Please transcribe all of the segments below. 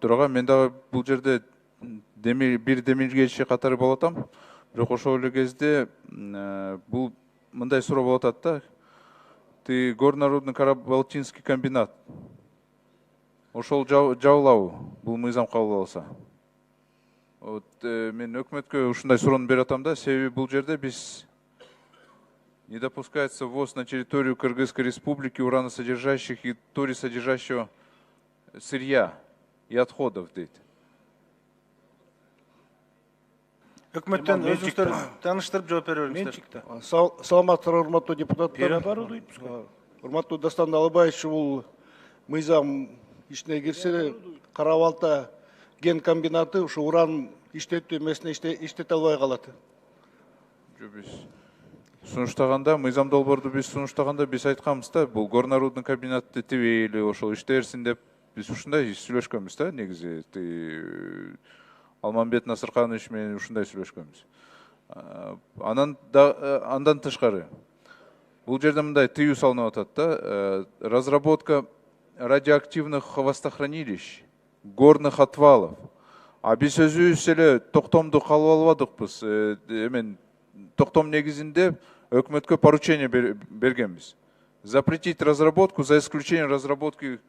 Дурага мен дагы бул жерде бир демилгечи катары болот атам. Бирок ошол эле кезде бул мындай суроо болот атат да. Ты горнорудный карабалтинский комбинат. Ошол жабылабы бул мыйзам кабыл алса. Вот мен өкмөткө ушундай суроону берип атам да, себеби бул жерде биз не допускается ввоз на территорию Кыргызской республики ураносодержащих и торисодержащего сырья и отходов дейт. Өкмөттөн өзүңүздөр тааныштырып жооп бере бериңиздер. Саламатсыздар, урматтуу депутаттар. Бере баруу дейт. Урматтуу Дастан Далабаевич, бул мыйзам ишине кирсе, Кара-Балта ген комбинаты ушу уран иштетүү эмесине иштете албай калат. Биз сунуштаганда, мыйзам долбоорду биз сунуштаганда биз айтканбыз да, бул горнорудный комбинатты тибейли, ошол иштээрсин деп биз ушундай сүйлөшкөнбүз да, негизи. Алмамбет Насырканович менен ушундай сүйлөшкөнбүз. Андан тышкары бул жерде мындай тыюу салынып атат да, разработка радиоактивных хвостохранилищ, горных отвалов. А биз өзүбүз эле токтомду кабыл албадыкпыз. Эмен токтом негизинде өкмөткө поручение бергенбиз. Запретить разработку за исключением разработки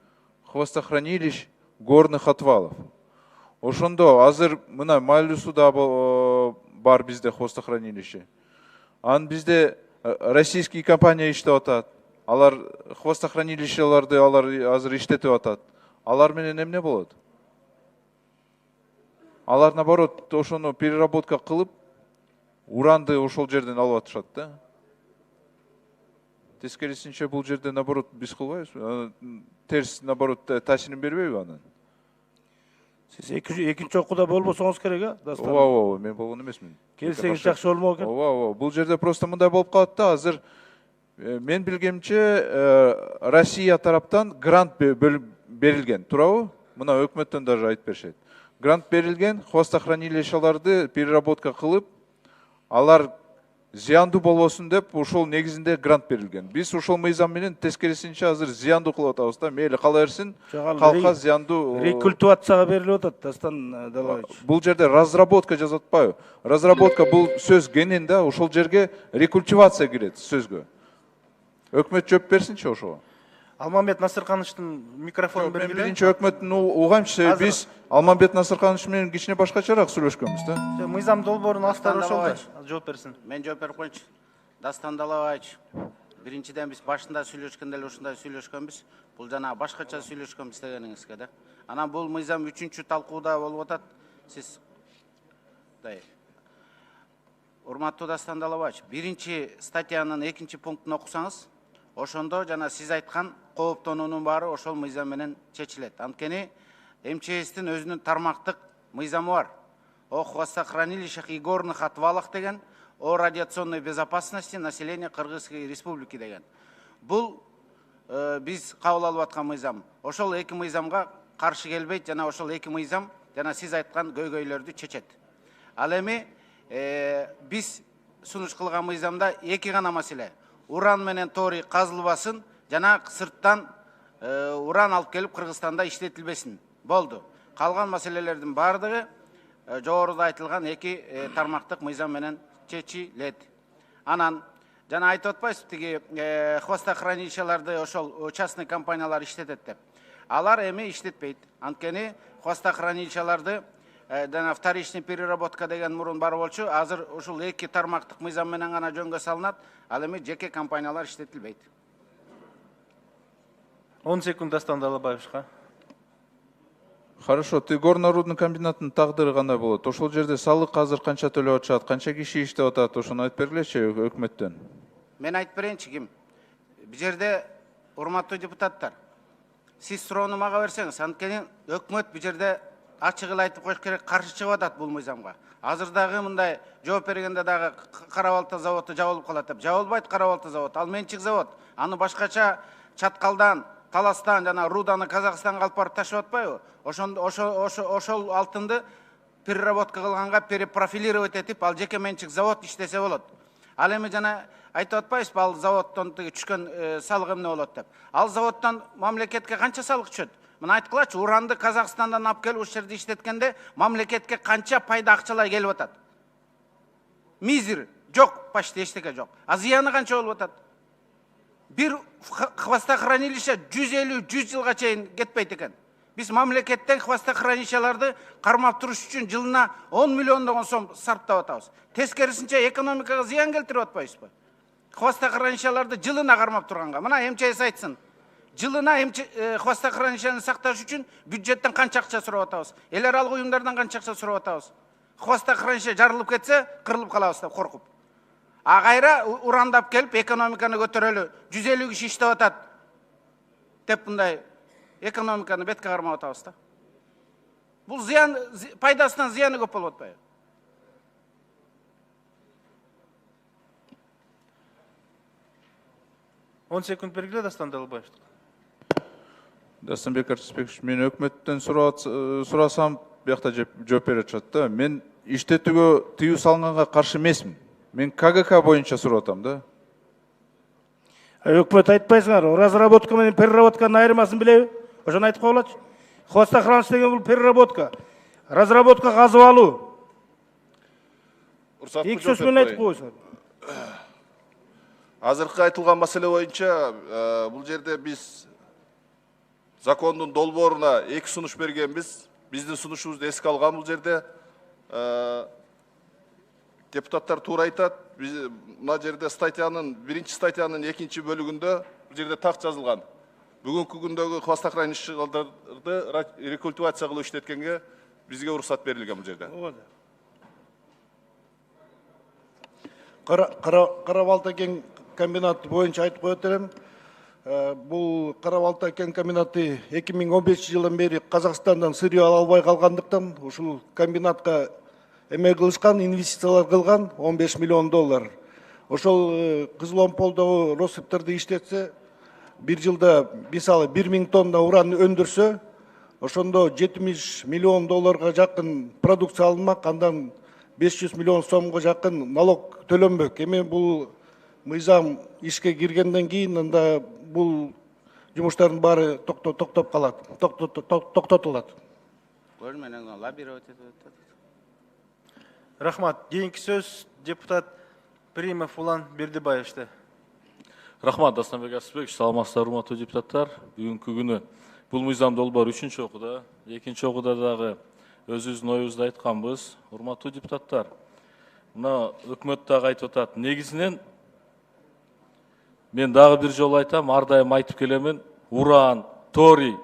хвостохранилищ, горных отвалов. Ошондо азыр мына Майлюсуда бар бизде хвостохранилище. Ан бизде российский компания иштеп атат. Алар хвостохранилищелерди алар азыр иштетип атат. Алар менен эмне болот? Алар наоборот ошону переработка кылып, уранды ошол жерден алып атышат да. Тескерисинче бул жерде наоборот биз кылбайбыз. Терс наоборот таасирин бербейби анан? Сиз экинчи окууда болбосоңуз керек, а? Ооба, мен болгон эмесмин. Келсеңиз жакшы болмок экен. Ооба, бул жерде просто мындай болуп калат да, азыр мен билгемче Россия тараптан грант берилген, туурабы? Мына өкмөттөн даже айтып беришет. Грант берилген, хвостохранилищелерди переработка кылып, алар зыяндуу болбосун деп ошол негизинде грант берилген. Биз ошол мыйзам менен тескерисинче азыр зыяндуу кылып атабыз да, мейли кала берсин, калкка зыяндуу. Рекультивацияга берилип атат, Дастан Далабаевич. Бул жерде разработка жазып атпайбы? Разработка бул сөз кенен да, ошол жерге рекультивация кирет сөзгө. Өкмөт жооп берсинчи ошого. Алмамбет Насыркановичтин микрофонун бергиле. Мен биринчи өкмөттүн угамчы, биз Алмамбет Насырканович менен кичине башкачараак сүйлөшкөнбүз да. Мыйзам долбоорунун астары ошол да. Жооп берсин. Мен жооп берип коеюнчу. Дастан Далабаевич, биринчиден биз башында сүйлөшкөндө эле ушундай сүйлөшкөнбүз. Бул жана башкача сүйлөшкөнбүз дегениңизге да. Анан бул мыйзам 3-чү талкууда болуп атат. Сиз урматтуу Дастан Далабаевич, биринчи статьянын 2-чи пунктун окусаңыз, ошондо жана сиз айткан кооптонуунун баары ошол мыйзам менен чечилет. Анткени МЧСтин өзүнүн тармактык мыйзамы бар. О хвостохранилищах и горных отвалах деген, о радиационной безопасности населения Кыргызской республики деген. Бул биз кабыл алып аткан мыйзам. Ошол эки мыйзамга каршы келбейт, жана ошол эки мыйзам жана сиз айткан көйгөйлөрдү чечет. Ал эми биз сунуш кылган мыйзамда эки гана маселе. Уран менен торий казылбасын, жана сырттан уран алып келип Кыргызстанда иштетилбесин. Болду. Калган маселелердин бардыгы жогоруда айтылган эки тармактык мыйзам менен чечилет. Анан жана айтып атпайсызбы, тиги хвостохранилищелерди ошол частный компаниялар иштетет деп. Алар эми иштетпейт. Анткени хвостохранилищелерди жана вторичный переработка деген мурун бар болчу, азыр ушул эки тармактык мыйзам менен гана жөнгө салынат, ал эми жеке компаниялар иштетилбейт. 10 секунд Дастан Далабаевичка. Хорошо, ты горнорудный комбинаттын тагдыры кандай болот? Ошол жерде салык азыр канча төлөп атышат, канча киши иштеп атат, ошону айтып бергилечи өкмөттөн. Мен айтып берейинчи ким? Бул жерде урматтуу депутаттар, сиз суроону мага берсеңиз, анткени өкмөт бул жерде ачык эле айтып коюш керек, каршы чыгып атат бул мыйзамга. Азыр дагы мындай жооп бергенде дагы Кара-Балта заводу жабылып калат деп. Жабылбайт Кара-Балта завод, ал менчик завод. Аны башкача Чаткалдан, Таластан жана Руданы Казакстанга алып барып ташып атпайбы? Ошол алтынды переработка кылганга перепрофилировать этип, ал жеке менчик завод иштесе болот. Ал эми жана айтып атпайсызбы, ал заводдон түшкөн салык эмне болот деп. Ал заводдон мамлекетке канча салык түшөт? Мына айткылачы, уранды Казакстандан алып келип ушул жерде иштеткенде мамлекетке канча пайда акчалар келип атат? Мизер, жок, почти эчтеке жок. А зыяны канча болуп атат? Бир хвостохранилище 150-100 жылга чейин кетпейт экен. Биз мамлекеттен хвостохранилищеларды кармап туруш үчүн жылына 10 миллиондогон сом сарптап атабыз. Тескерисинче экономикага зыян келтирип атпайбызбы? Хвостохранилищеларды жылына кармап турганга. Мына МЧС айтсын. Жылына хвостохранилищени сакташ үчүн бюджеттен канча акча сурап атабыз? Эл аралык уюмдардан канча акча сурап атабыз? Хвостохранилище жарылып кетсе, кырылып калабыз деп коркуп. А кайра урандап келип экономиканы көтөрөлү, 150 киши иштеп атат деп мындай экономиканы бетке кармап атабыз да. Бул зыян, пайдасынан зыяны көп болуп атпайбы? Он секунд бергиле Дастан Далбаев. Дастанбек Артисбекович, мен өкмөттөн сурасам, бияқта жооп бере атышат да. Мен иштетүүгө тыюу салынганга каршы эмесмин. Мен КГК боюнча сурап атам да. Өкмөт айтпайсыңар, разработка менен переработканын айырмасын билеби? Ошону айтып коелачы. Хвостохранилище деген бул переработка. Разработка казып алуу. Эки сөз менен айтып койсоңор. Азыркы айтылган маселе боюнча бул жерде биз закондун долбооруна 2 сунуш бергенбиз. Биздин сунушубузду эске алган бул жерде. Депутаттар туура айтат. Мына жерде статьянын, биринчи статьянын 2 бөлүгүндө бул жерде так жазылган. Бүгүнкү күндөгү хвостохранилищелерди рекультивация кылып иштеткенге бизге уруксат берилген бул жерде. Кара-Балта кен комбинаты боюнча айтып коет элем. Бул Кара-Балта кен комбинаты 2015 жылдан бери Казакстандан сырье ала албай калгандыктан ушул комбинатка эме кылышкан, инвестициялар кылган $15 миллион. Ошол Кызыломполдогу Россыптарды иштетсе, бир жылда мисалы 1000 тонна уран өндүрсө, ошондо $70 миллион жакын продукция алынмак, андан 500 миллион сомго жакын налог төлөнбөк. Эми бул мыйзам ишке киргенден кийин анда бул жумуштардын баары токтоп калат, токтотулат. Көрмөнөн лоббировать этип атат. Рахмат. Кийинки сөз депутат Примов Улан Бердибаевте. Рахмат, Дастанбек Артисбекович, саламатсыздар, урматтуу депутаттар. Бүгүнкү күнү бул мыйзам долбоор 3-чү окууда, 2-чи окууда дагы өзүбүздүн оюбузду айтканбыз. Урматтуу депутаттар, мына өкмөт дагы айтып атат. Негизинен мен дагы бир жолу айтам, ар дайым айтып келемин, уран, торий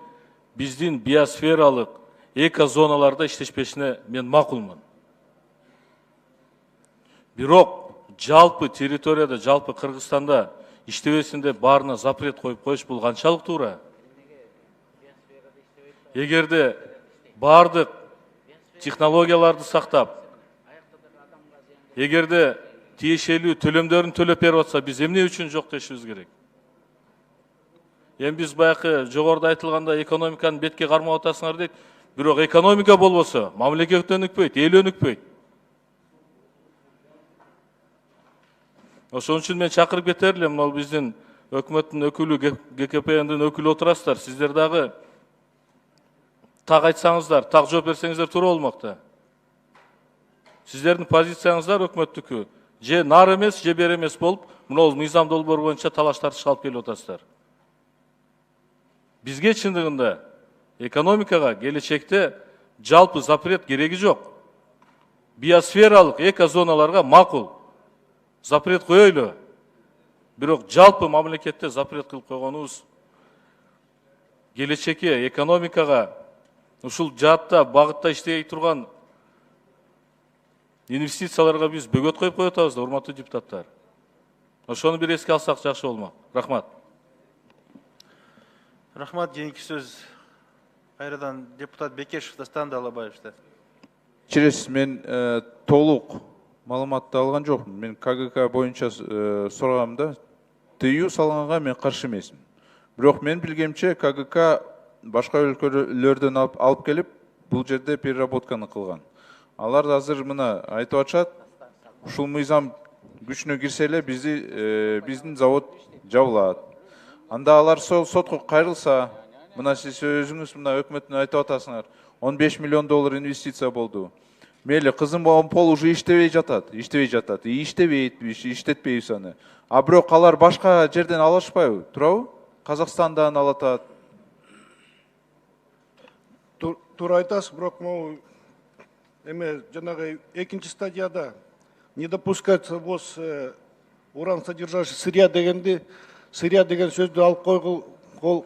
биздин биосфералык экозоналарда иштешпешине мен макулмун. Бирок жалпы территорияда, жалпы Кыргызстанда иштебесин деп баарына запрет коюп коюш бул канчалык туура? Эгерде бардык технологияларды сактап, эгерде тиешелүү төлөмдөрүн төлөп берип атса, биз эмне үчүн жок дешибиз керек? Эми биз баягы жогоруда айтылганда экономиканы бетке кармап атасыңар дейт. Бирок экономика болбосо, мамлекет өнүкпөйт, эл өнүкпөйт. Ошон үчүн мен чакырып кетер элем, мына биздин өкмөттүн өкүлү, ГКПНдин өкүлү отурасыздар. Сиздер дагы так айтсаңыздар, так жооп берсеңиздер туура болмок да. Сиздердин позицияңыздар өкмөттүкү же нар эмес, же бер эмес болуп, мына мыйзам долбоор боюнча талаш тартышка алып келип атасыздар. Бизге чындыгында экономикага келечекте жалпы запрет кереги жок. Биосфералык экозоналарга макул запрет коелу. Бирок жалпы мамлекетте запрет кылып койгонубуз келечекке экономикага ушул жаатта багытта иштей турган инвестицияларга биз бөгөт коюп коюп атабыз да, урматтуу депутаттар. Ошону бир эске алсак жакшы болмок. Рахмат. Рахмат. Кийинки сөз кайрадан депутат Бекешев Дастан Далбаевте. Через мен толук маалыматты алган жокмун. Мен КГК боюнча сурагамда тыюу салганга мен каршы эмесмин. Бирок мен билгемче КГК башка өлкөлөрдөн алып келип бул жерде переработканы кылган. Алар азыр мына айтып атышат, ушул мыйзам күчүнө кирсе эле биздин завод жабылат. Анда алар сотко кайрылса, Мына сиз өзүңүз мына өкмөттүн айтып атасыңар. 15 миллион доллар инвестиция болду. Мейли, кызым Омпол уже иштебей жатат. И иштебейт, иштетпейбиз аны. А бирок алар башка жерден алышпайбы? Туурабы? Казакстандан алатат. Туура айтасыз, бирок могу эме жанагы экинчи стадияда не допускается ввоз уран содержащий сырья деген сөздү алып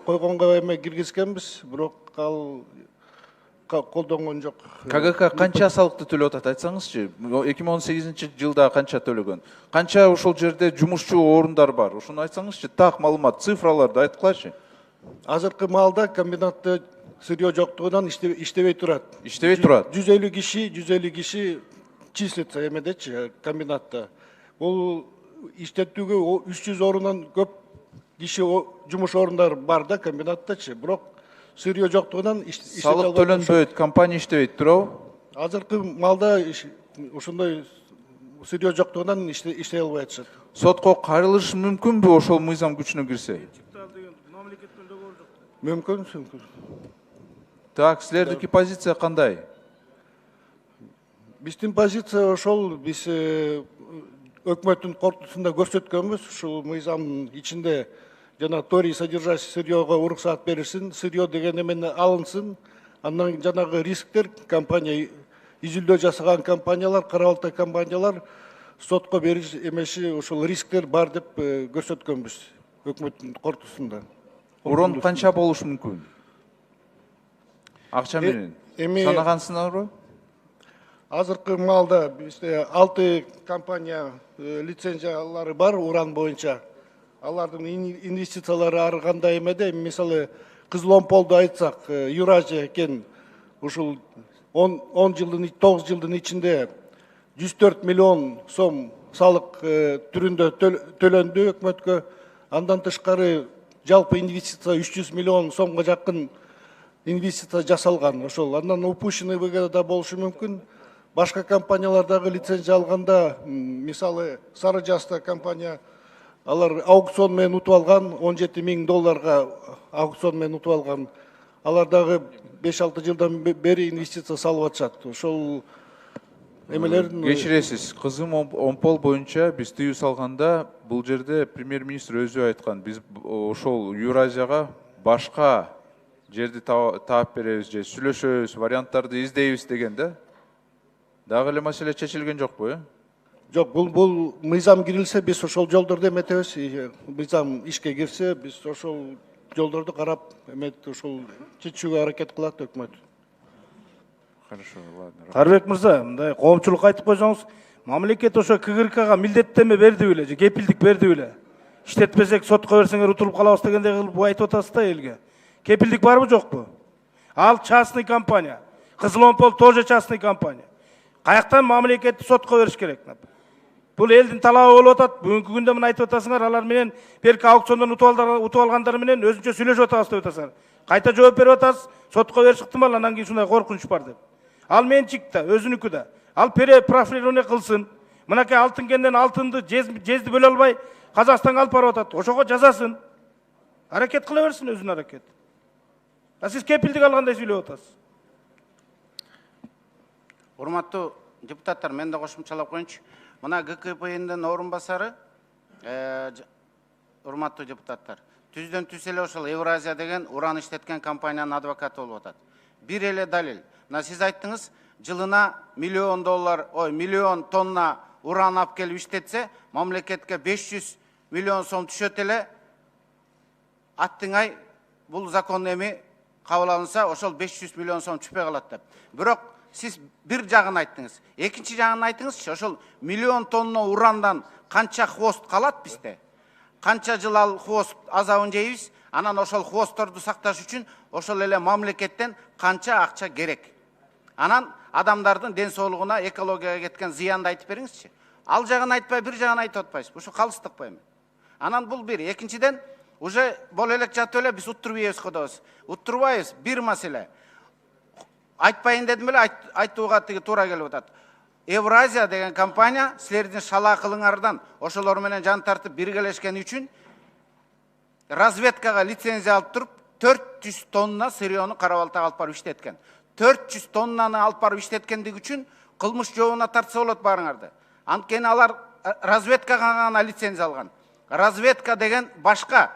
койгонго эме киргизгенбиз, бирок ал колдонгон жок. КГК канча салыкты төлөп атат айтсаңызчы? 2018 жылда канча төлөгөн? Канча ошол жерде жумушчу орундар бар? Ошону айтсаңызчы, так маалымат, цифраларды айткылачы. Азыркы маалда комбинатта сырье жоктугунан иштебей турат. Иштебей турат. 150 киши числится эмедечи комбинатта. Бул иштетүүгө 300 орундан көп киши жумуш орундар бар да комбинаттачы. Бирок сырье жоктугунан иштете албайт. Салык төлөнбөйт, компания иштебейт, туурабы? Азыркы маалда ошондой сырье жоктугунан иштей албай атышат. Сотко кайрылыш мүмкүнбү ошол мыйзам күчүнө кирсе? Мүмкүн. Так, силердики позиция кандай? Биздин позиция ошол, биз өкмөттүн кортусунда көрсөткөнбүз, ушул мыйзамдын ичинде жана торий содержащий сырьего уруксаат берилсин, сырье деген эмени алынсын, андан жанагы рисктер компания изилдөө жасаган компаниялар, кара балта компаниялар сотко бериш эмеши ошол рисктер бар деп көрсөткөнбүз өкмөттүн кортусунда. Урон канча болушу мүмкүн? Акча менен санагансыңарбы? Азыркы маалда бизде 6 компания лицензиялары бар уран боюнча. Алардын инвестициялары ар кандай эмеде, мисалы Кызыл Омполду айтсак, Юразия экен, ушул 9 жылдын ичинде 104 миллион сом салык түрүндө төлөндү өкмөткө. Андан тышкары жалпы инвестиция 300 миллион сомго жакын инвестиция жасалган. Ошол андан упущенный выгода болушу мүмкүн. Башка компаниялардагы лицензия алганда, мисалы Сары Жаста компания, алар аукцион менен утуп алган, 17 миң долларга аукцион менен утуп алган. Алардагы 5-6 жылдан бери инвестиция салып атышат. Ошол эмелердин Кечиресиз, Кызым Омпол боюнча биз тыюу салганда бул жерде премьер-министр өзү айткан, биз ошол Юразияга башка жерди таап беребиз же сүйлөшөбүз, варианттарды издейбиз деген да. Дагы эле маселе чечилген жокпу, э? Жок, бул мыйзам кирилсе, биз ошол жолдорду эметебиз. Мыйзам ишке кирсе, биз ошол жолдорду карап, эметип ошол чечүүгө аракет кылат өкмөт. Хорошо, ладно. Карбек мырза, мындай коомчулукка айтып койсоңуз, мамлекет ошо КГКга милдеттенме берди беле, же кепилдик берди беле? Иштетпесек сотко берсеңер утулуп калабыз дегендей кылып айтып атасыз да элге. Кепилдик барбы жокпу? Ал частный компания. Кызыл Омпол тоже частный компания. Каяктан мамлекетти сотко бериш керек? Бул элдин талабы болуп атат. Бүгүнкү күндө мына айтып атасыңар, алар менен берки аукциондон утуп алгандар менен өзүнчө сүйлөшүп атабыз деп атасыңар. Кайта жооп берип атасыз, сотко бериш ыктымал, анан кийин ушундай коркунуч бар деп. Ал менчик да, өзүнүкү да. Ал профилирование кылсын. Мынакей алтын кенден алтынды жезди бөлө албай Казакстанга алып барып атат. Ошого жазасын. Аракет кыла берсин, өзүнүн аракет. А сиз кепилдик алгандай сүйлөп атасыз. Урматтуу депутаттар, мен да кошумчалап коеюнчу. Мына ГКПНдин орун басары, урматтуу депутаттар, түздөн түз эле ошол Евразия деген уран иштеткен компаниянын адвокаты болуп атат. Бир эле далил. Мына сиз айттыңыз, жылына миллион тонна уран алып келип иштетсе, мамлекетке 500 миллион сом түшөт эле. Аттыңай, бул закон эми кабыл алынса, ошол 500 миллион сом түшпөй калат деп. Бирок сиз бир жагын айттыңыз. Экинчи жагын айтыңызчы, ошол миллион тонна урандан канча хвост калат бизде? Канча жыл ал хвост азабын жейбиз? Анан ошол хвостторду сакташ үчүн ошол эле мамлекеттен канча акча керек? Анан адамдардын ден соолугуна, экологияга кеткен зыянды айтып бериңизчи. Ал жагын айтпай, бир жагын айтып атпайсыз. Ушу калыстык эми. Анан бул бир. Экинчиден, уже боло элек жатып эле биз уттурбайбыз кодобуз. Уттурбайбыз, бир маселе. Айтпайын дедим эле, айтууга туура келип атат. Евразия деген компания силердин шала кылыңардан ошолор менен жан тартып биргелешкени үчүн разведкага лицензия алып туруп, 400 тонна сырьену Кара Балтага алып барып иштеткен. 400 тоннаны алып барып иштеткендиги үчүн кылмыш жообуна тартса болот баарыңарды. Анткени алар разведкага гана лицензия алган. Разведка деген башка.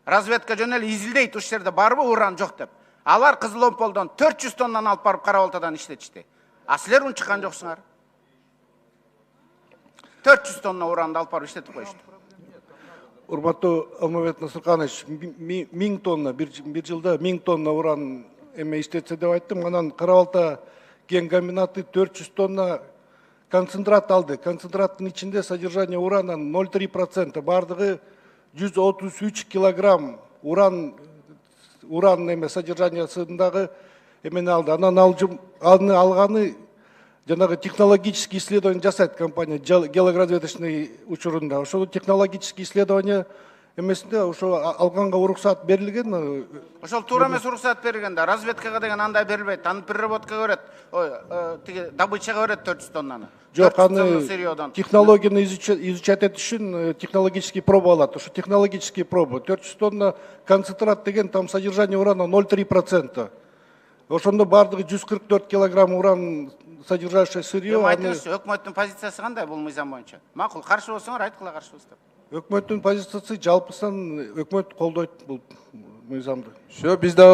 Разведка жөн эле изилдейт ушул жерде барбы уран жок деп. Алар Кызыл Омполдон 400 тоннаны алып барып Кара Балтадан иштетишти. А силер унчуккан жоксуңар. 400 тонна уранды алып барып иштетип коюшту. Урматтуу Алмабек Насырканович, 1000 тонна, bir жылда 1000 тонна уран эме иштетсе деп айттым. Анан Кара Балта кен комбинаты 400 тонна концентрат алды. Концентраттын ичинде содержание урана 0,3%. Бардыгы 133 килограмм уран эме содержаниясындагы эмени алды. Анан алганы жанагы технологический исследование жасайт компания геологоразведочный учурунда. Ошол технологический исследование эмесинде ошо алганга уруксат берилген. Ошол туура эмес уруксат берилген да. Разведкага деген андай берилбейт. Аны переработкага берет. Тиги добычага берет 400 тоннаны. Жок, аны технологияны изучать этиш үчүн технологический проба алат. Ошо технологический проба 400 тонна концентрат деген там содержание урана 0,3%. Ошондо бардыгы 144 килограмм уран содержащий сырье. Айтыңызчы, өкмөттүн позициясы кандай бул мыйзам боюнча? Макул, каршы болсоңор айткыла каршыбыз деп. Өкмөттүн позициясы жалпысан өкмөт колдойт бул мыйзамды. Все, бизде